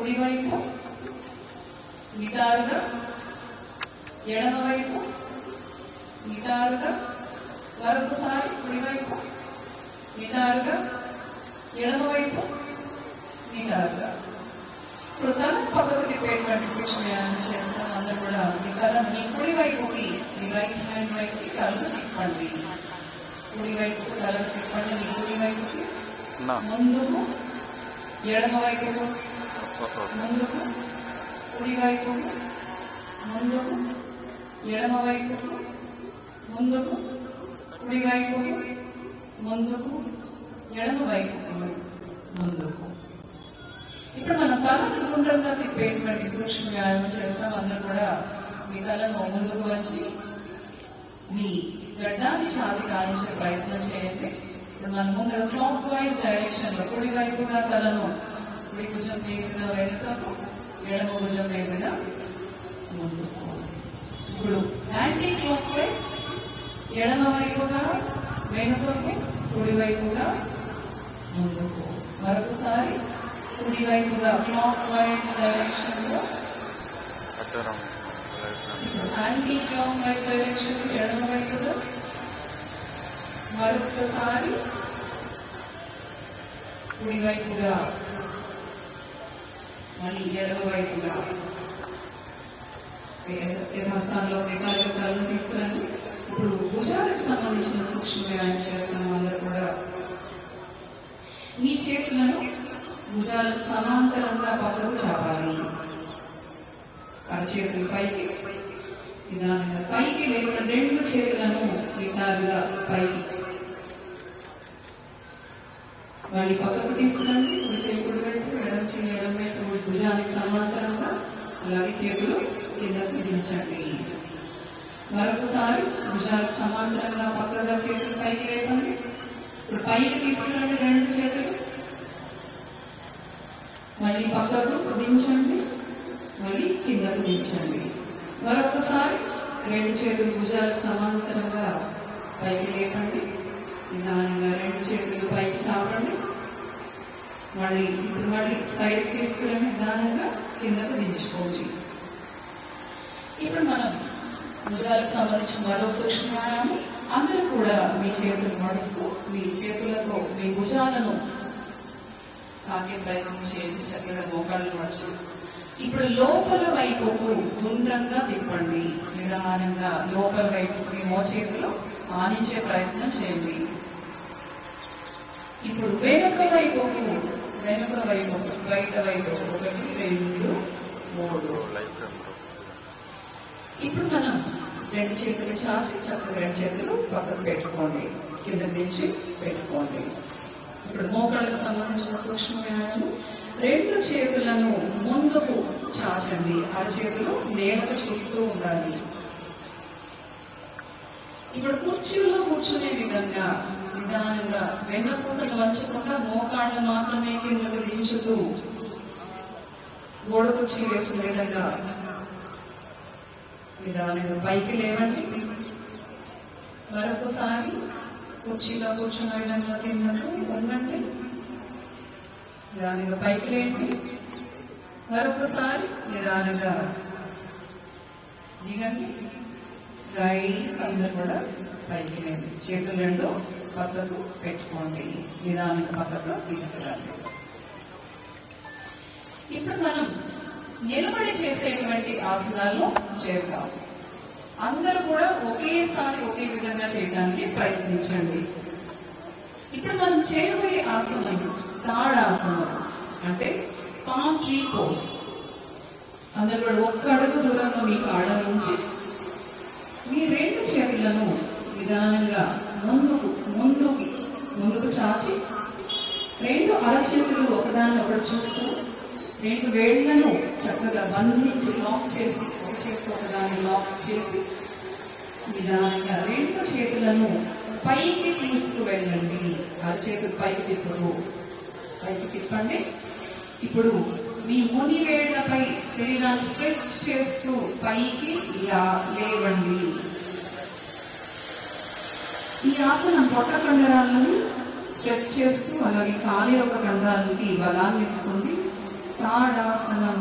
కుడివైపు నిటారుగా, ఎడమవైపు నిటారుగా, మరొకసారి కుడివైపు నిటారుగా, ఎడమవైపు నిటారుగా. ఇప్పుడు తల పక్కకు తిప్పేటువంటి సూక్ష్మ వ్యాయామం చేస్తాం. అందరూ కూడా మీ తల మీ కుడి వైపుకి, మీ రైట్ హ్యాండ్ వైపుకి తలను తిప్పండి. కుడి వైపుకు తలను తిప్పండి. మీ కుడి వైపుకి ముందుకు, ఎడమ వైపుకు ముందుకు, కుడి వైపుకు ముందుకు, ఎడమ వైపుకు ముందుకు, కుడి వైపుకు ముందుకు, ఎడమ వైపుకు ముందుకు. ఇప్పుడు మనం తలను గుండ్రంగా తిప్పేటువంటి సూక్ష్మ వ్యాయామం చేస్తాం. అందరూ కూడా మీ తలను ముందుకు వచ్చి మీ గడ్డాన్ని ఛాతి కానించే ప్రయత్నం చేయండి. ఇప్పుడు మనం ముందుగా క్లాక్ వైజ్ డైరెక్షన్ లో కుడి వైపుగా తలను కుడి భుజం మీదుగా వెనుకకు, ఎడమ భుజం మీదుగా ముందుకు. ఇప్పుడు యాంటీ క్లాక్ వైజ్ ఎడమ వైపుగా వెనుకకు, కుడి వైపుగా ముందుకు. మరొకసారి కుడి వైపుగా క్లాక్ వైజ్ డైరెక్షన్ లో, యాంటీ క్లాక్ వైజ్ డైరెక్షన్ ఎడమ వైపుగా, మరొకసారి కుడి వైపుగా, మళ్ళీ ఎడమ వైపుగా. యథాస్థానంలో తలను తీసుకురండి. ఇప్పుడు భుజాలకు సంబంధించిన సూక్ష్మ వ్యాయామం చేస్తాము. అందరూ కూడా మీ చేతులను భుజాలకు సమాంతరంగా పక్కకు చాపాలి. అరచేతులు పైకి, నిదానంగా పైకి లేకుండా రెండు చేతులను నిటారుగా పైకి, మళ్ళీ పక్కకు తీసుకురండి. కుడి చేయి కుడి వైపు, ఎడమ చేయి ఎడమ వైపు, భుజానికి సమాంతరంగా, అలాగే చేతులు కిందకు దించండి. మరొకసారి భుజాలకు సమాంతరంగా పక్కగా చేతులు పైకి లేపండి. ఇప్పుడు పైకి తీసుకురండి రెండు చేతులు, మళ్ళీ పక్కకు దించండి, మళ్ళీ కిందకు దించండి. మరొకసారి రెండు చేతులు భుజాలకు సమాంతరంగా పైకి లేపండి. నిదానంగా రెండు చేతులు పైకి చాపండి. ఇప్పుడు మళ్ళీ సైడ్ తీసుకురండి. నిదానంగా కిందకు దించుకోండి. ఇప్పుడు మనం భుజాలకు సంబంధించిన మరో సూక్ష్మ వ్యాయామం. అందరూ కూడా మీ చేతులు నడుస్తూ మీ చేతులతో మీ భుజాలను తాకే ప్రయత్నం చేయండి. చక్కగా మోకాళ్ళు నడుచు. ఇప్పుడు లోపల వైపుకు గుండ్రంగా తిప్పండి. నిదానంగా లోపల వైపు మీ మోచేతులు ఆనించే ప్రయత్నం చేయండి. ఇప్పుడు వెనుక వైపుకు బయట వైపు 1 2 3. ఇప్పుడు మనం రెండు చేతులు చాచి చక్కగా రెండు చేతులు పక్కకు పెట్టుకోండి, కింద దించి పెట్టుకోండి. ఇప్పుడు మోకాళ్ళకు సంబంధించిన సూక్ష్మ వ్యాయామం. రెండు చేతులను ముందుకు చాచండి. అరచేతులు నేలకు చూస్తూ ఉండాలి. ఇప్పుడు కుర్చీలో కూర్చునే విధంగా నిదానంగా వెన్నపూసలు వంచకుండా మోకాళ్ళు మాత్రమే కిందకు దించుతూ గోడ కుర్చీ వేసుకునే విధంగా నిదానంగా పైకి లేవండి. మరొకసారి కుర్చీలో కూర్చున్న విధంగా కిందకు వండండి. నిదానంగా పైకి లేండి. మరొకసారి నిదానంగా దిగండి. రైస్ అందరూ కూడా పైకి లేండి. చేతులు రెండు పక్కకు పెట్టుకోండి. నిదానంగా పక్కకు తీసుకురండి. ఇప్పుడు మనం నిలబడి చేసేటువంటి ఆసనాల్లో చేరుతాం. అందరూ కూడా ఒకేసారి ఒకే విధంగా చేయడానికి ప్రయత్నించండి. ఇప్పుడు మనం చేయబోయే ఆసనం తాడాసనం, అంటే పామ్ ట్రీ పోజ్. అందరూ కూడా ఒక్క అడుగు దూరంలో మీ కాళ్ళ నుంచి మీ రెండు చేతులను నిదానంగా ముందుకు చాచి రెండు అరచేతులు ఒకదాన్ని ఒకటి చూస్తూ రెండు వేళ్లను చక్కగా బంధించి లాక్ చేసి, ఒక చేతితో ఒకదాన్ని లాక్ చేసి నిదానంగా రెండు చేతులను పైకి తీసుకువెళ్ళండి. అరచేతులు పైకి తిప్పండి. ఇప్పుడు మీ ముని వేళ్లపై శరీరాన్ని స్ట్రెచ్ చేస్తూ పైకి లేవండి. ఈ ఆసనం పొట్ట కండరాలను స్ట్రెచ్ చేస్తూ అలాగే కాలి యొక్క కండరాలకి బలాన్ని ఇస్తుంది. తాడాసనం.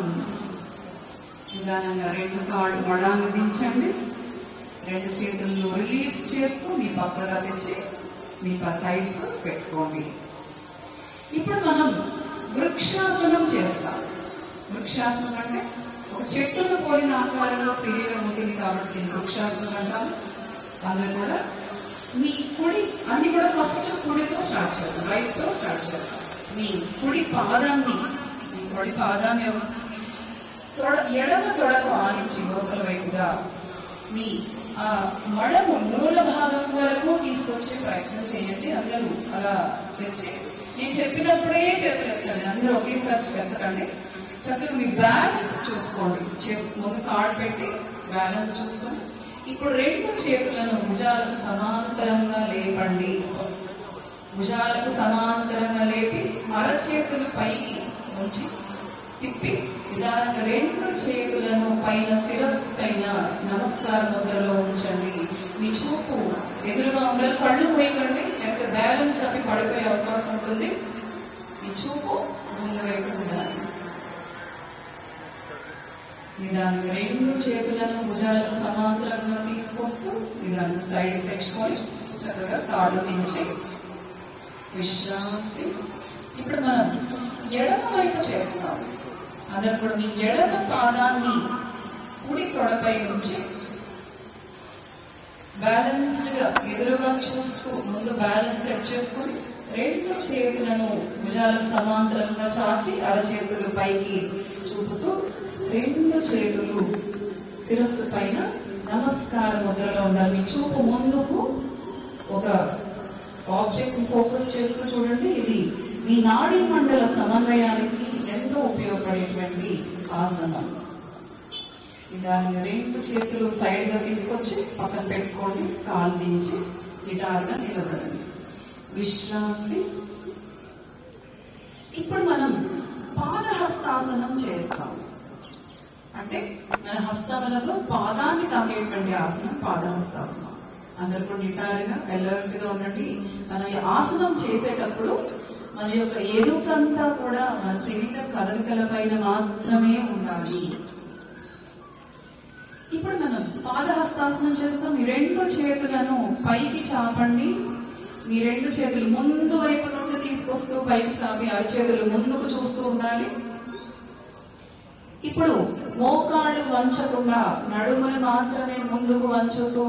నిదానంగా రెండు కాళ్ళు మడాన్ని దించండి. రెండు చేతులను రిలీజ్ చేస్తూ మీ పక్కగా తెచ్చి మీ సైడ్స్ పెట్టుకోండి. ఇప్పుడు మనం వృక్షాసనం చేస్తాం. వృక్షాసనం అంటే ఒక చెట్టును పోలిన ఆకారంలో శరీరం ఉంటుంది కాబట్టి నేను వృక్షాసనం అంటాను. అందరూ కూడా మీ కుడి అన్ని కూడా ఫస్ట్ కుడితో స్టార్ట్ చేద్దాం, రైట్ తో స్టార్ట్ చేద్దాం. మీ కుడి పాదాన్ని ఎడమ తొడకు ఆనించి లోపల వైపుగా మీ ఆ మడము మూల భాగం వరకు తీసుకొచ్చే ప్రయత్నం చేయండి. అందరూ అలా తెచ్చి నేను చెప్పినప్పుడే చెప్పలేదండి, అందరూ ఒకేసారి పెట్టకండి. చక్కగా మీ బ్యాలెన్స్ చూసుకోండి. ముందు కాళ్ళు పెట్టి బ్యాలెన్స్ చూసుకోండి. ఇప్పుడు రెండు చేతులను భుజాలకు సమాంతరంగా లేపండి. భుజాలకు సమాంతరంగా లేపి అరచేతులు పైకి ఉంచి తిప్పి నిదానంగా రెండు చేతులను పైన శిరస్సు పైన నమస్కార ముద్రలో ఉంచండి. మీ చూపు ఎదురుగా ఉండాలి, కళ్ళు పోయకండి, లేకపోతే బ్యాలెన్స్ తప్పి పడిపోయే అవకాశం ఉంటుంది. మీ చూపు ముందు వైపు ఉండాలి. నిదానంగా రెండు చేతులను భుజాలకు సమాంతరంగా తీసుకొస్తూ నిదానంగా సైడ్ తెచ్చుకొని చక్కగా కాళ్ళు నుంచి విశ్రాంతి. ఇప్పుడు మనం ఎడమ వైపు చేస్తాం. అందరూ కూడా మీ ఎడమ పాదాన్ని కుడి తొడపై ఉంచి బ్యాలెన్స్డ్ గా ఎదురుగా చూస్తూ ముందు బ్యాలెన్స్ సెట్ చేసుకొని రెండు చేతులను భుజాలకు సమాంతరంగా చాచి అరచేతులు పైకి చూపుతూ రెండు చేతులు శిరస్సు పైన నమస్కార ముద్రలో ఉండాలి. మీ చూపు ముందుకు ఒక ఆబ్జెక్ట్ ఫోకస్ చేస్తూ చూడండి. ఇది మీ నాడీ మండల సమన్వయానికి ఎంతో ఉపయోగపడేటువంటి ఆసనం. దాన్ని రెండు చేతులు సైడ్ గా తీసుకొచ్చి పక్కన పెట్టుకోండి. కాలు దించి నిటారుగా నిలబడండి. విశ్రాంతి. ఇప్పుడు మనం పాదహస్తాసనం చేస్తాం. అంటే మన హస్తములతో పాదాన్ని తాకేటువంటి ఆసనం పాదహస్తాసనం. అందరూ కూడా నిటారుగా అలర్ట్ గా ఉండండి. మనం ఈ ఆసనం చేసేటప్పుడు మన యొక్క ఎరుకంతా కూడా మన శరీర కదలికల పైన మాత్రమే ఉండాలి. ఇప్పుడు మనం పాదహస్తాసనం చేస్తాం. మీ రెండు చేతులను పైకి చాపండి. మీ రెండు చేతులు ముందు వైపు నుండి తీసుకొస్తూ పైకి చాపి అరచేతులు ముందుకు చూస్తూ ఉండాలి. ఇప్పుడు మోకాళ్ళు వంచకుండా నడుముని మాత్రమే ముందుకు వంచుతూ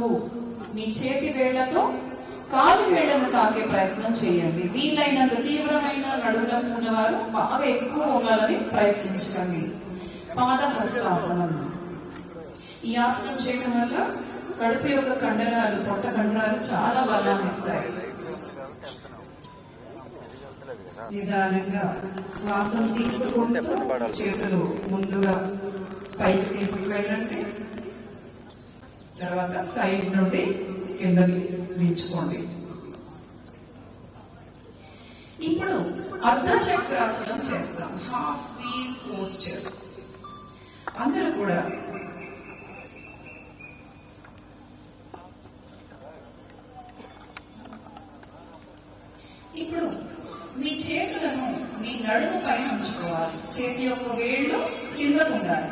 మీ చేతి వేళ్లతో కాలు వేళ్లను తాకే ప్రయత్నం చేయండి. వీలైనంత తీవ్రమైన నడుములకు ఉన్నవారు బాగా ఎక్కువ ఉండాలని ప్రయత్నించండి. పాదహస్తాసనం. ఈ ఆసనం చేయడం వల్ల కడుపు యొక్క కండరాలు, పొట్ట కండరాలు చాలా బలాన్ని ఇస్తాయి. నిదానంగా శ్వాసం తీసుకుంటూ చేతులు ముందుగా పైకి తీసుకువెళ్ళండి. తర్వాత సైడ్ నుండి కిందకి దించుకోండి. ఇప్పుడు అర్ధచక్రాసనం చేస్తాం. Half wheel posture. అందరూ కూడా ఇప్పుడు మీ చేతులను మీ నడుము పైన ఉంచుకోవాలి. చేతి యొక్క వేళ్ళు కిందకు ఉండాలి.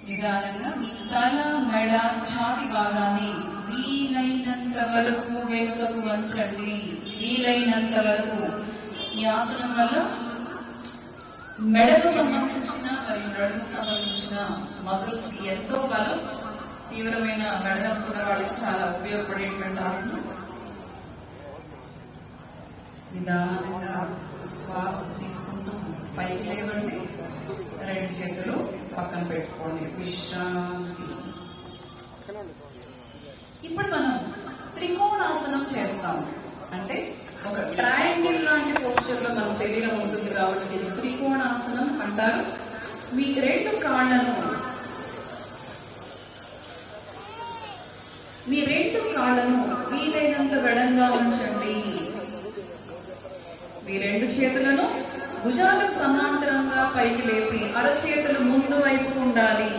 నిదానంగా మీ తల, మెడ, ఛాతి భాగాన్ని వీలైనంత వరకు వెనుకకు వంచండి. వీలైనంత వరకు. ఈ ఆసనం వల్ల మెడకు సంబంధించిన మరియు నడుముకు సంబంధించిన మసిల్స్ కి ఎంతో బలం. తీవ్రమైన మెడనొప్పి ఉన్న వాళ్ళకి చాలా ఉపయోగపడేటువంటి ఆసనం. నిదానంగా శ్వాస తీసుకుంటూ పైకి లేవండి. రెండు చేతులు పక్కన పెట్టుకోండి. విశ్రాంతి. ఇప్పుడు మనం త్రికోణాసనం చేస్తాం. అంటే ఒక ట్రయాంగిల్ లాంటి పోస్చర్ లో మన శరీరం ఉంటుంది కాబట్టి ఇది త్రికోణాసనం అంటారు. మీ రెండు కాళ్ళను వీలైనంత వెడంగా ఉంచండి. మీ రెండు చేతులను భుజాలకు సమాంతరంగా పైకి లేపి అరచేతులు ముందు వైపు ఉండాలి.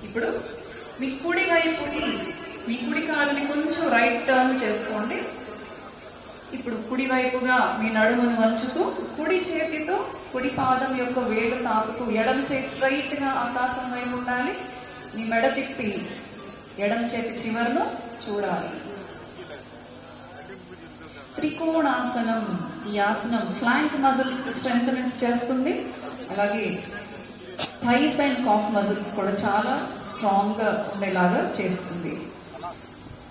ఇప్పుడు మీ కుడి వైపుని, మీ కుడి కాలుని కొంచెం రైట్ టర్న్ చేసుకోండి. ఇప్పుడు కుడి వైపుగా మీ నడుమును వంచుతూ కుడి చేతితో కుడి పాదం యొక్క వేలు తాకుతూ ఎడమ చేయి స్ట్రైట్ గా ఆకాశం వైపు ఉండాలి. మీ మెడ తిప్పి ఎడమ చేతి చివరను చూడాలి. త్రికోణాసనం. ఈ ఆసనం ఫ్లాంక్ మజిల్స్ స్ట్రెంగ్త్ చేస్తుంది. అలాగే థైస్ అండ్ కాఫ్ మజిల్స్ కూడా చాలా స్ట్రాంగ్ గా ఉండేలాగా చేస్తుంది.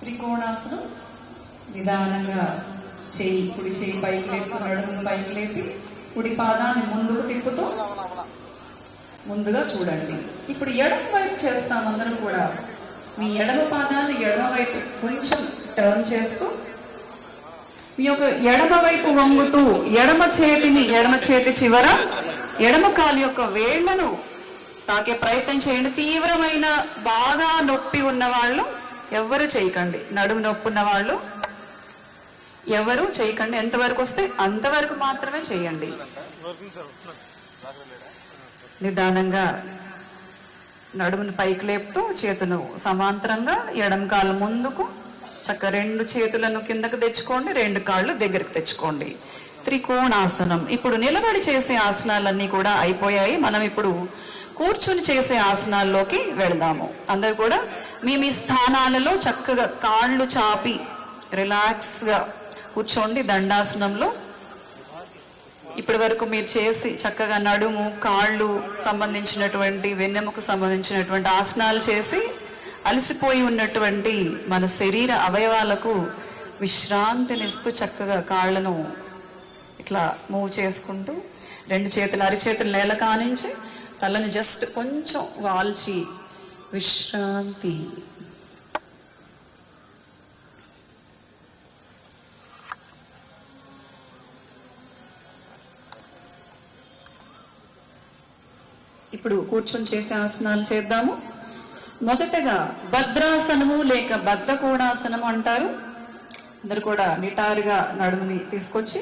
త్రికోణాసనం. నిదానంగా కుడి చేయి పైకి లేపుతూ నడుమును పైకి లేపి కుడి పాదాన్ని ముందుకు తిప్పుతూ ముందుగా చూడండి. ఇప్పుడు ఎడమ వైపు చేస్తాం. అందరం కూడా మీ ఎడమ పాదాన్ని ఎడమ వైపు కొంచెం టర్న్ చేస్తూ మీ యొక్క ఎడమ వైపు వంగుతూ ఎడమ చేతి చివర ఎడమ కాలు యొక్క వేళ్లను తాకే ప్రయత్నం చేయండి. తీవ్రమైన బాగా నొప్పి ఉన్న వాళ్ళు ఎవరు చేయకండి. నడుము నొప్పి ఉన్న వాళ్ళు ఎవరు చేయకండి. ఎంతవరకు వస్తే అంతవరకు మాత్రమే చేయండి. నిదానంగా నడుమును పైకి లేపుతూ చేతును సమాంతరంగా ఎడమ కాలు ముందుకు చక్క 2 చేతులను కిందకు తెచ్చుకోండి. 2 కాళ్ళు దగ్గరకు తెచ్చుకోండి. త్రికోణాసనం. ఇప్పుడు నిలబడి చేసే ఆసనాలన్నీ కూడా అయిపోయాయి. మనం ఇప్పుడు కూర్చుని చేసే ఆసనాల్లోకి వెళదాము. అందరు కూడా మీ స్థానాలలో చక్కగా కాళ్ళు చాపి రిలాక్స్ గా కూర్చోండి. దండాసనంలో ఇప్పటి వరకు మీరు చేసి చక్కగా నడుము కాళ్ళు సంబంధించినటువంటి వెన్నెముకు సంబంధించినటువంటి ఆసనాలు చేసి అలసిపోయి ఉన్నటువంటి మన శరీర అవయవాలకు విశ్రాంతినిస్తూ చక్కగా కాళ్ళను ఇట్లా మూవ్ చేసుకుంటూ 2 చేతులు అరిచేతులు నేల కానించి తలను జస్ట్ కొంచెం వాల్చి విశ్రాంతి. ఇప్పుడు కూర్చొని చేసే ఆసనాలు చేద్దాము. మొదటగా భద్రాసనము లేక బద్ధకోణాసనము అంటారు. అందరు కూడా నిటారుగా నడుముని తీసుకొచ్చి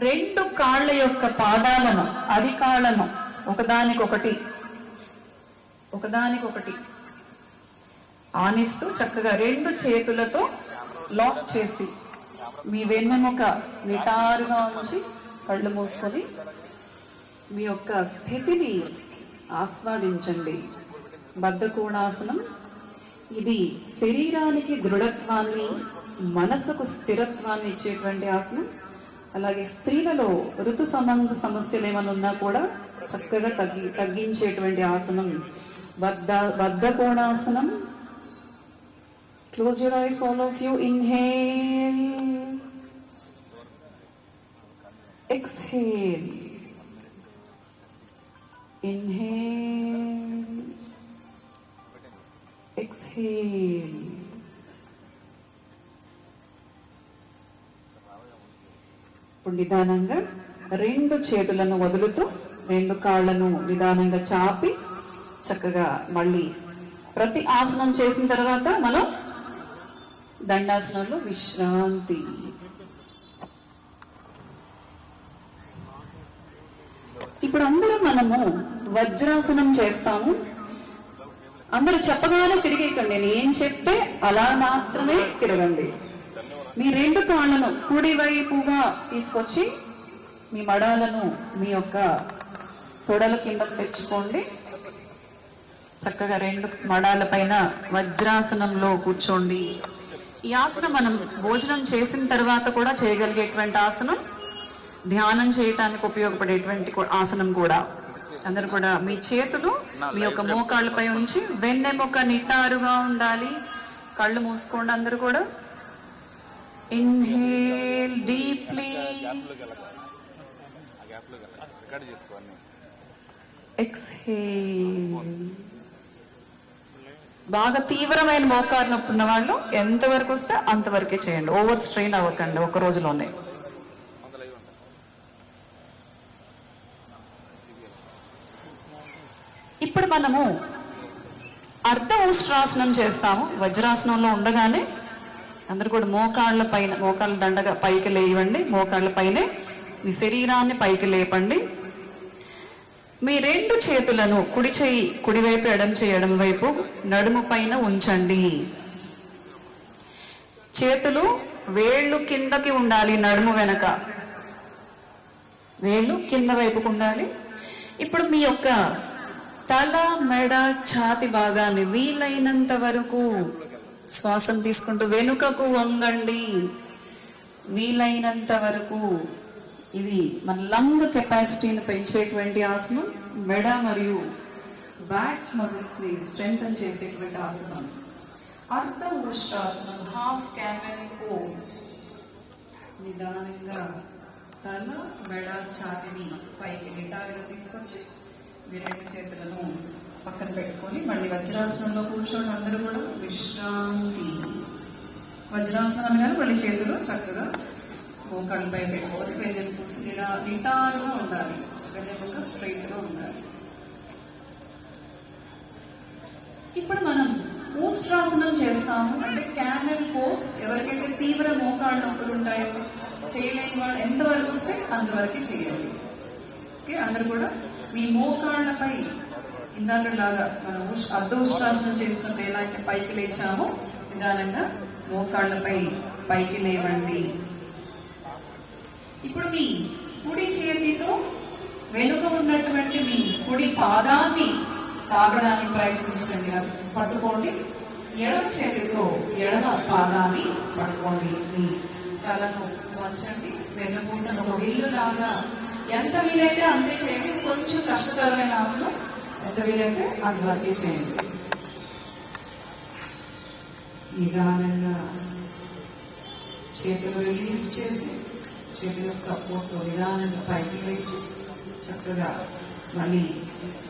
2 కాళ్ళ యొక్క పాదాలను అరికాళ్ళను ఒకదానికొకటి ఆనిస్తూ చక్కగా 2 చేతులతో లాక్ చేసి మీ వెన్నెముక నిటారుగా ఉంచి కళ్ళు మూసుకొని మీ యొక్క స్థితిని ఆస్వాదించండి. బద్ధకోణాసనం. ఇది శరీరానికి దృఢత్వాన్ని మనసుకు స్థిరత్వాన్ని ఇచ్చేటువంటి ఆసనం. అలాగే స్త్రీలలో ఋతు సంబంధ సమస్యలు ఏమైనా ఉన్నా కూడా చక్కగా తగ్గించేటువంటి ఆసనం బద్ధకోణాసనం. Close your eyes, all of you. Inhale, exhale, inhale, exhale. ఇప్పుడు నిదానంగా 2 చేతులను వదులుతూ 2 కాళ్ళను నిదానంగా చాపి చక్కగా మళ్ళీ ప్రతి ఆసనం చేసిన తర్వాత మనం దండాసనంలో విశ్రాంతి. ఇప్పుడు అందరూ మనము వజ్రాసనం చేస్తాము. అందరూ చెప్పగానే తిరిగేకండి. నేను ఏం చెప్తే అలా మాత్రమే తిరగండి. మీ 2 కాళ్ళను కుడి వైపుగా తీసుకొచ్చి మీ మడాలను మీ యొక్క తొడల కిందకు తెచ్చుకోండి. చక్కగా 2 మడాల పైన వజ్రాసనంలో కూర్చోండి. ఈ ఆసనం మనం భోజనం చేసిన తర్వాత కూడా చేయగలిగేటువంటి ఆసనం. ధ్యానం చేయటానికి ఉపయోగపడేటువంటి ఆసనం కూడా. అందరూ కూడా మీ చేతులు మీ యొక్క మోకాళ్ళపై ఉంచి వెన్నెముక నిటారుగా ఉండాలి. కళ్ళు మూసుకోండి. అందరూ కూడా ఇన్హేల్ డీప్లీ, ఎక్స్హేల్. బాగా తీవ్రమైన మోకారు నొప్పి ఉన్న వాళ్ళు ఎంతవరకు వస్తే అంతవరకే చేయండి. ఓవర్ స్ట్రెయిన్ అవ్వకండి ఒక రోజులోనే. ఇప్పుడు మనము అర్ధ ఉష్ట్రాసనం చేస్తాము. వజ్రాసనంలో ఉండగానే అందరు కూడా మోకాళ్ళ దండగా పైకి లేవండి. మోకాళ్ళ పైనే మీ శరీరాన్ని పైకి లేపండి. మీ 2 చేతులను కుడి చేయి కుడివైపు, ఎడమ చేయి ఎడమ వైపు నడుము పైన ఉంచండి. చేతులు వేళ్ళు కిందకి ఉండాలి, నడుము వెనక వేళ్ళు కింద వైపుకు ఉండాలి. ఇప్పుడు మీ యొక్క తల, మెడ, ఛాతి భాగాన్ని వీలైనంత వరకు శ్వాసం తీసుకుంటూ వెనుకకు వంగండి. వీలైనంత వరకు ఇది మన లంగ్ కెపాసిటీని పెంచేటువంటి ఆసనం, మెడ మరియు బ్యాక్ మజిల్స్ ని స్ట్రెంథన్ చేసేటువంటి ఆసనం. అర్ధ ఉష్ట్రాసనం, హాఫ్ క్యామెల్ పోజ్. నిదానంగా తల, మెడ, ఛాతిని పైకి నిటారుగా తీసుకొచ్చి మీ రెండు చేతులను పక్కన పెట్టుకొని మళ్ళీ వజ్రాసనంలో కూర్చోండి. అందరూ కూడా విశ్రాంతి. వజ్రాసనం అనగానే మళ్ళీ చేతులు చక్కగా మోకాళ్ళపై పెట్టుకోవాలి. వెన్నెముక నిటారుగా ఉండాలి, వెన్నెముక స్ట్రైట్ గా ఉండాలి. ఇప్పుడు మనం ఊస్ట్రాసనం చేస్తాము. అంటే క్యామెల్ పోజ్. ఎవరికైతే తీవ్ర మోకాళ్ళ నొప్పులు ఉంటాయో, చేయలేని వాళ్ళు ఎంతవరకు వస్తే అంతవరకు చేయాలి. ఓకే, అందరు కూడా మీ మోకాళ్ళపై ఇందాకలాగా మనం అర్ధ ఉష్ట్రాసనం చేస్తుంటే ఎలా అయితే పైకి లేచామో నిదానంగా మోకాళ్ళపై పైకి లేవండి. ఇప్పుడు మీ కుడి చేతితో వెనుక ఉన్నటువంటి మీ కుడి పాదాన్ని తాగడానికి ప్రయత్నించండి, పట్టుకోండి. ఎడమ చేతితో ఎడమ పాదాన్ని పట్టుకోండి. మీ తలను వంచండి, వెన్నుపూసను ఒక విల్లులాగా ఎంత వీలైతే అంతే చేయండి. కొంచెం కష్టతరమైన ఆసనం, ఎంత వీలైతే అంతవరకే చేయండి. నిదానంగా చేతులు రిలీజ్ చేసి చేతులకు సపోర్ట్తో నిదానంగా పైకి లేచి చక్కగా మళ్ళీ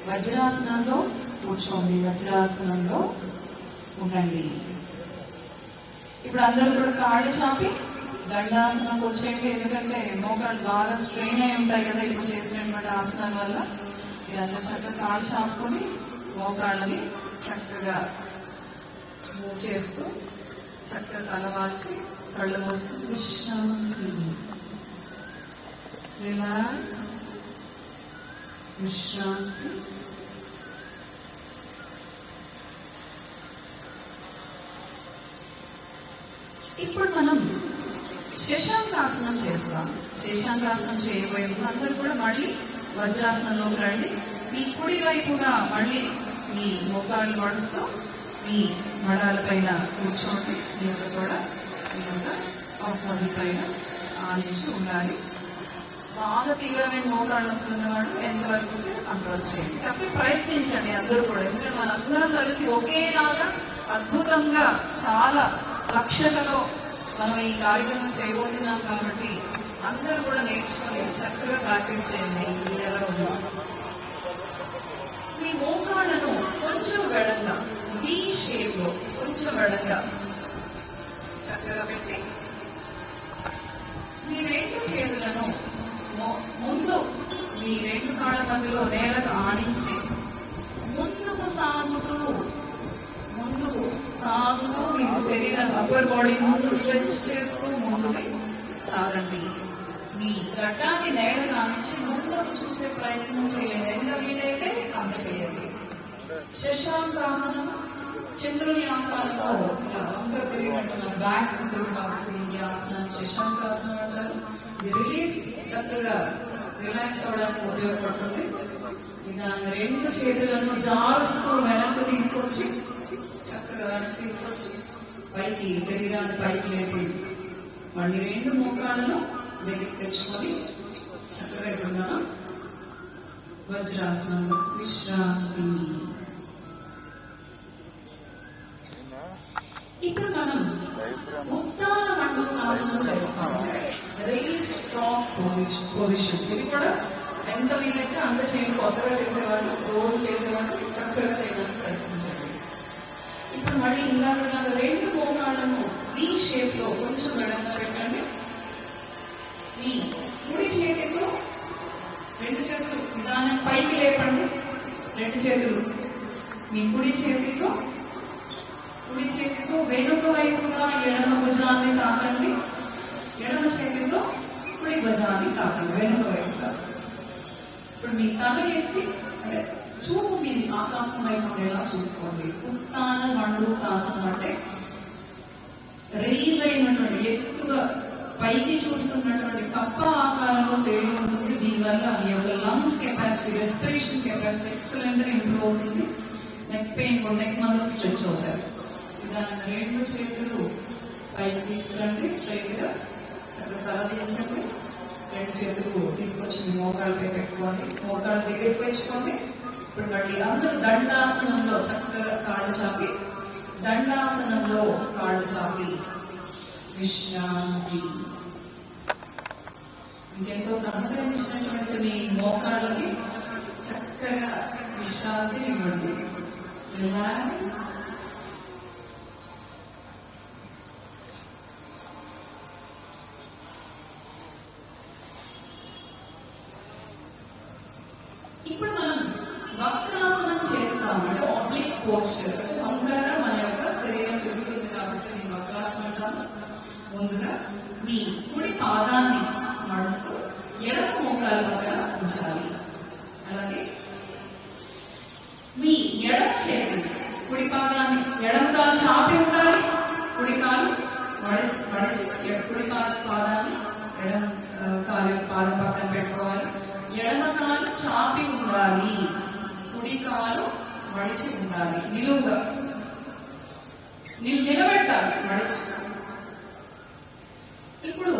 వజ్రాసనంలో కూర్చోండి. వజ్రాసనంలో ఉండండి. ఇప్పుడు అందరూ కూడా కాళ్ళు చాపి దండాసనం వచ్చేయండి. ఎందుకంటే మోకాళ్ళు బాగా స్ట్రెయిన్ అయి ఉంటాయి కదా ఇప్పుడు చేసినటువంటి ఆసనం వల్ల. మీరందరూ చక్కగా కాళ్ళు చాపుకొని మోకాళ్ళని చక్కగా మూవ్ చేస్తూ చక్కగా తలవాల్చి కళ్ళు మూస్తూ విశ్రాంతి, రిలాక్స్, విశ్రాంతి. ఇప్పుడు మనం శశాంకాసనం చేస్తాం. శశాంకాసనం చేయబోయే అందరూ కూడా మళ్ళీ వజ్రాసనంలోకి రండి. మీ కుడి వైపుగా మళ్ళీ మీ మోకాళ్ళు మడుస్తూ మీ మడాల పైన కూర్చోండి. మీ యొక్క కూడా మీ యొక్క ఆపోజిట్ పైన ఆనించి ఉండాలి. బాగా తీవ్రమైన మోకాళ్ళు నొప్పులు ఉన్నవాడు ఎంతవరకు వస్తే అంతవరకు చేయండి. కాబట్టి ప్రయత్నించండి అందరూ కూడా. ఎందుకంటే మనందరం కలిసి ఒకేలాగా అద్భుతంగా చాలా లక్ష్యతలో మనం ఈ కార్యక్రమం చేయబోతున్నాం కాబట్టి అందరూ కూడా నేర్చుకొని చక్కగా ప్రాక్టీస్ చేయండి. ఈ నెల రోజు మీ మోకాళ్ళను కొంచెం వెడంగా, వి షేప్ లో కొంచెం వెడంగా చక్కగా పెట్టి మీ రెండు చేతులను ముందు మీ రెండు కాళ్ళ మధ్యలో నేలకు ఆనించి ముందుకు సాగుతూ మీ శరీరం అప్పర్ బాడీ ముందు స్ట్రెచ్ చేస్తూ ముందుకు సాగండి. మీ గడ్డాన్ని నేలకు ఆనించి ముందుకు చూసే ప్రయత్నం చేయండి. ఎంత వీలైతే అంత చేయండి. శశాంకాసనం చంద్రుని ఆకారంలో ఇలా వంక తిరిగినట్టు మన బ్యాక్ ఉంటుంది కాబట్టి ఈ ఆసనం శశాంకాసనం అంటారు. రిలీజ్ చక్కగా రిలాక్స్ అవడానికి ఉపయోగపడుతుంది. దాని రెండు చేతులను జారుస్తూ వెనక్కు తీసుకొచ్చి చక్కగా వెనక్కి తీసుకొచ్చి పైకి శరీరాన్ని పైకి లేపి మళ్ళీ రెండు మోకాళ్ళను దగ్గరికి తెచ్చుకొని చక్కగా ఇప్పుడు మనం వజ్రాసనం విశ్రాంతి. ఇప్పుడు మనం ఉత్తాన మండూకాసనం చేస్తాము. Rise from position. ఇది కూడా ఎంత వీలైతే అంత చేయండి. కొత్తగా చేసేవాళ్ళు, రోజు చేసేవాళ్ళు చక్కగా చేయడానికి ప్రయత్నించండి. ఇప్పుడు మళ్ళీ ఇందాక రెండు మోకాళ్ళను వి షేప్ లో కొంచెం వెడంగా పెట్టండి. మీ కుడి చేతితో రెండు చేతులు నిదానం పైకి లేపండి. రెండు చేతులు మీ కుడి చేతితో వెనుక వైపుగా ఎడమ భుజాన్ని తాకండి. ఎడమ చేతితో కుడి భుజాన్ని తాకండి వెనుక వైపుగా. ఇప్పుడు మీ తల ఎత్తి అంటే చూపు మీ ఆకాశం వైపు ఉండేలా చూసుకోండి. ఉత్తాన మండూకాసనం అంటే రైజ్ అయినటువంటి ఎత్తుగా పైకి చూస్తున్నటువంటి కప్ప ఆకారంలో శరీరం ఉంటుంది. దీనివల్ల మీ యొక్క lungs capacity, respiration capacity excellent గా ఇంప్రూవ్ అవుతుంది. Neck pain, neck muscle stretch అవుతారు. దాని రెండు చేతులు పైకి తీసుకురండి, స్ట్రైట్ గా చక్కగా తల దించండి. రెండు చేతులు తీసుకొచ్చి మీ మోకాళ్ళపై పెట్టుకోండి, మోకాళ్ళ దగ్గరికి పెంచుకోండి. ఇప్పుడు మళ్ళీ అందరూ దండాసనంలో చక్కగా కాళ్ళు చాపి, దండాసనంలో కాళ్ళు చాపి విశ్రాంతి. ఇంకెంతో సహకరించినటువంటి మీ మోకాళ్ళకి చక్కగా విశ్రాంతి ఇవ్వండి. రిలాక్స్. ఇప్పుడు మనం వక్రాసనం చేస్తాము, అంటే ఆబ్లిక్ పోస్చర్. వంకరగా మన యొక్క శరీరం తిరుగుతుంది కాబట్టి నేను వక్రాసనం అంటాను. ముందుగా మీ కుడి పాదాన్ని మడుస్తూ ఎడమ మోకాల పక్కన ఉంచాలి. అలాగే మీ ఎడమ చేతి కుడి పాదాన్ని, ఎడమ కాలు చాపి ఉండాలి, కుడి కాలు మడిచి కుడి పాదాన్ని ఎడమ కాలు యొక్క పాదం పక్కన పెట్టుకోవాలి. ఎడమ కాలు చాపి ఉండాలి, కుడి కాలు మడిచి ఉండాలి. నిలువుగా నిలబెట్టాలి మడిచి. ఇప్పుడు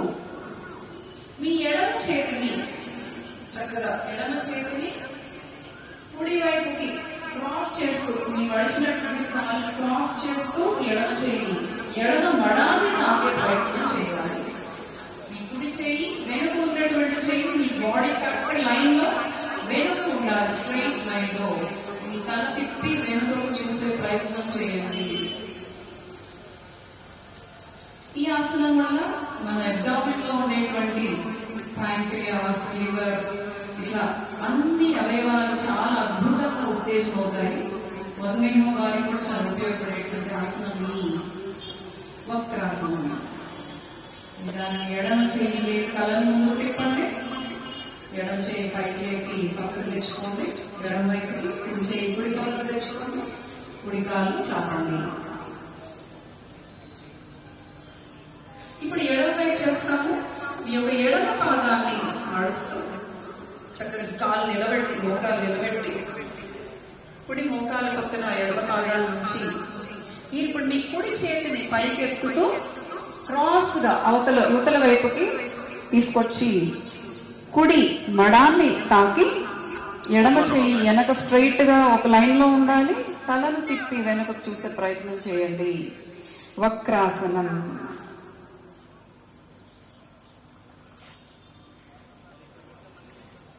మీ ఎడమ చేతిని చక్కగా ఎడమ చేతిని కుడి వైపుకి క్రాస్ చేస్తూ, మీ మడిచినటువంటి కాలు క్రాస్ చేస్తూ ఎడమ చేయి ఎడమ మడాన్ని తాకే ప్రయత్నం చేయాలి. మీ కుడి చేయి వెనుక ఉన్నటువంటి చేయి మీ బాడీ కరెక్ట్ లైన్ లో వెనుక ఉండాలి, స్ట్రైట్ లైన్ లో. మీ తల తిప్పి వెనుకకు చూసే ప్రయత్నం చేయండి. ఈ ఆసనం వల్ల మన అబ్డామిన్ లో ఉండేటువంటి ప్యాంక్రియాస్, లివర్, ఇలా అన్ని అవయవాలు చాలా అద్భుతంగా ఉత్తేజం అవుతాయి. మధుమేహం వారికి కూడా చాలా ఉపయోగపడేటువంటి ఆసనం ఈ వక్రాసనం. దాన్ని ఎడమ చేయి తలను ముందుకు తిప్పండి, ఎడమ చేయి పైకి లేపి పక్కకు తెచ్చుకోండి, ఎడమ వైపుకి. కుడి చేయి కుడి కాళ్ళు తెచ్చుకోండి, కుడి కాళ్ళు చాపండి. ఇప్పుడు ఎడమ వైపు చేస్తాము. మీ యొక్క ఎడమ పాదాన్ని నడుస్తూ చక్కగా కాలు నిలబెట్టి, మోకాలు నిలబెట్టి, కుడి మోకాలు పక్కన ఎడమ పాదాల నుంచి మీరు ఇప్పుడు మీ కుడి చేతిని పైకెత్తుతూ క్రాస్ గా యువతల వైపుకి తీసుకొచ్చి కుడి మడాన్ని తాకి, ఎడమ చెయ్యి వెనక స్ట్రైట్ గా ఒక లైన్ లో ఉండాలి. తలను తిప్పి వెనకకు చూసే ప్రయత్నం చేయండి. వక్రాసనం.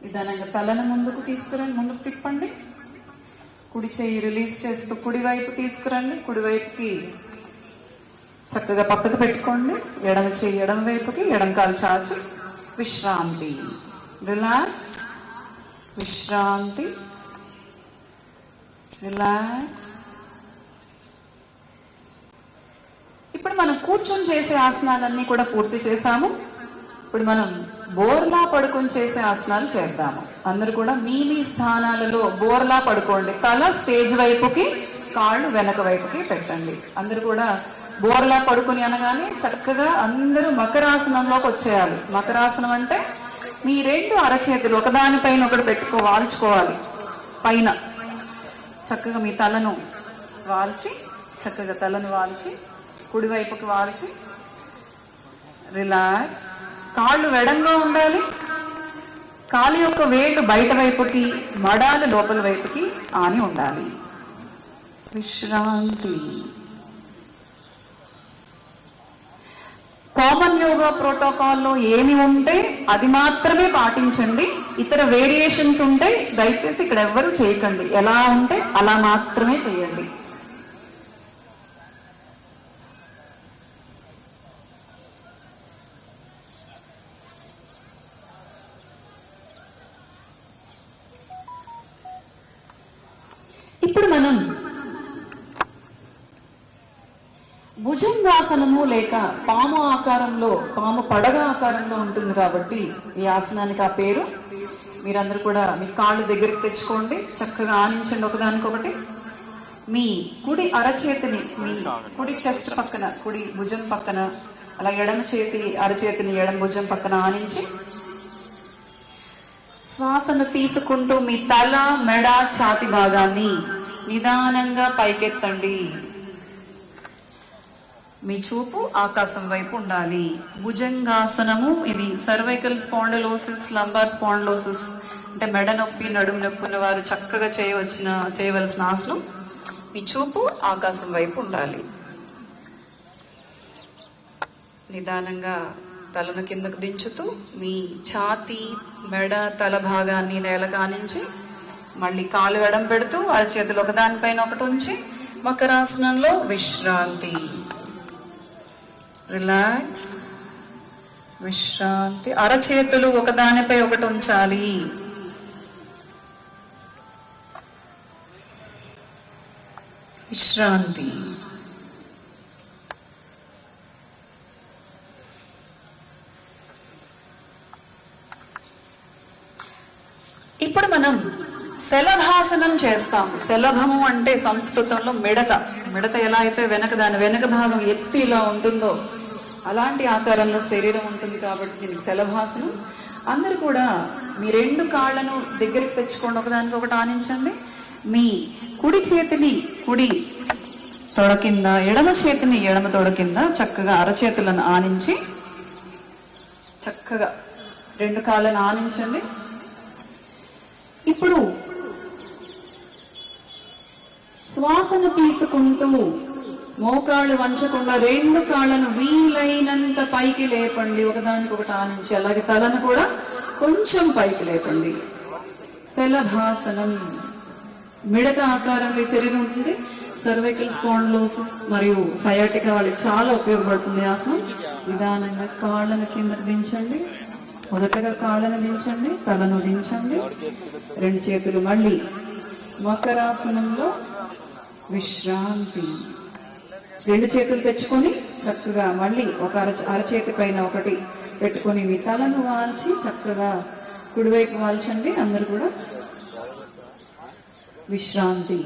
నిదానంగా తలను ముందుకు తీసుకురండి, ముందుకు తిప్పండి. కుడి చెయ్యి రిలీజ్ చేస్తూ కుడి వైపు తీసుకురండి, కుడి వైపుకి చక్కగా పక్కకు పెట్టుకోండి. ఎడమ చెయ్యి ఎడమ వైపుకి, ఎడమ కాలు చాచి విశ్రాంతి. రిలాక్స్, విశ్రాంతి, రిలాక్స్. ఇప్పుడు మనం కూర్చొని చేసే ఆసనాలన్నీ కూడా పూర్తి చేశాము. ఇప్పుడు మనం బోర్లా పడుకొని చేసే ఆసనాలు చేద్దాము. అందరూ కూడా మీ మీ స్థానాలలో బోర్లా పడుకోండి. తల స్టేజ్ వైపుకి, కాళ్ళు వెనక వైపుకి పెట్టండి. అందరూ కూడా బోర్లా పడుకొని అనగానే చక్కగా అందరూ మకరాసనంలోకి వచ్చేయాలి. మకరాసనం అంటే మీ రెండు అరచేతులు ఒకదానిపైన ఒకటి వాల్చుకోవాలి. పైన చక్కగా మీ తలను వాల్చి, చక్కగా తలను వాల్చి కుడివైపుకి వాల్చి రిలాక్స్. కాళ్ళు వెడంగా ఉండాలి. కాలు యొక్క వేళ్ళు బయట వైపుకి, మడాలు లోపల వైపుకి ఆని ఉండాలి. విశ్రాంతి. కామన్ యోగా ప్రోటోకాల్లో ఏమి ఉంటే అది మాత్రమే పాటించండి. ఇతర వేరియేషన్స్ ఉంటే దయచేసి ఇక్కడ ఎవ్వరూ చేయకండి. ఎలా ఉంటే అలా మాత్రమే చేయండి. ఇప్పుడు మనం భుజంగాసనము లేక పాము ఆకారంలో, పాము పడగ ఆకారంలో ఉంటుంది కాబట్టి ఈ ఆసనానికి ఆ పేరు. మీరందరూ కూడా మీ కాళ్ళు దగ్గరికి తెచ్చుకోండి, చక్కగా ఆనించండి ఒకదానికొకటి. మీ కుడి అరచేతిని మీ కుడి చెస్ట్ పక్కన, కుడి భుజం పక్కన, అలా ఎడమ చేతి అరచేతిని ఎడమ భుజం పక్కన ఆనించి శ్వాసను తీసుకుంటూ మీ తల, మెడ, ఛాతి భాగాన్ని నిదానంగా పైకెత్తండి. మీ చూపు ఆకాశం వైపు ఉండాలి. భుజంగాసనము ఇది సర్వైకల్ స్పాండిలోసిస్, లంబార్ స్పాండిలోసిస్ అంటే మెడ నొప్పి, నడుము నొప్పి ఉన్న వారు చక్కగా చేయవలసిన ఆసనం. మీ చూపు ఆకాశం వైపు ఉండాలి. నిదానంగా తలను కిందకు దించుతూ మీ ఛాతి, మెడ, తల భాగాన్ని నేలకు ఆనించి మళ్ళీ కాలు ఎడం పెడుతూ అరచేతులు ఒకదానిపైన ఒకటి ఉంచి మకరాసనంలో విశ్రాంతి. రిలాక్స్, విశ్రాంతి. అరచేతులు ఒకదానిపై ఒకటి ఉంచాలి. విశ్రాంతి. ఇప్పుడు మనం శలభాసనం చేస్తాం. శలభము అంటే సంస్కృతంలో మిడత. మిడత ఎలా అయితే దాని వెనక భాగం ఎత్తి ఇలా ఉంటుందో అలాంటి ఆకారంలో శరీరం ఉంటుంది కాబట్టి దీనికి శలభాసనం. అందరు కూడా మీ రెండు కాళ్ళను దగ్గరికి తెచ్చుకోండి, ఒకదానికి ఒకటి ఆనించండి. మీ కుడి చేతిని కుడి తొడ కింద, ఎడమ చేతిని ఎడమ తొడ కింద చక్కగా అరచేతులను ఆనించి చక్కగా రెండు కాళ్ళను ఆనించండి. ఇప్పుడు శ్వాసను తీసుకుంటూ మోకాళ్ళు వంచకుండా రెండు కాళ్ళను వీలైనంత పైకి లేపండి, ఒకదానికి ఒకటి ఆనించి. అలాగే తలను కూడా కొంచెం పైకి లేపండి. శలభాసనం. మిడత ఆకారంలో శరీరం ఉంటుంది. సర్వైకల్ స్పాండిలోసిస్ మరియు సయాటికా వాళ్ళకి చాలా ఉపయోగపడుతుంది ఆసనం. నిదానంగా కాళ్ళను కిందకు దించండి. మొదటగా కాళ్ళను దించండి, తలను దించండి. రెండు చేతులు మళ్ళీ మకరాసనంలో విశ్రాంతి. రెండు చేతులు తెచ్చుకొని చక్కగా మళ్ళీ ఒక అరచేతి పైన ఒకటి పెట్టుకొని మీ తలను వాల్చి చక్కగా కుడివైపు వాల్చండి. అందరూ కూడా విశ్రాంతి.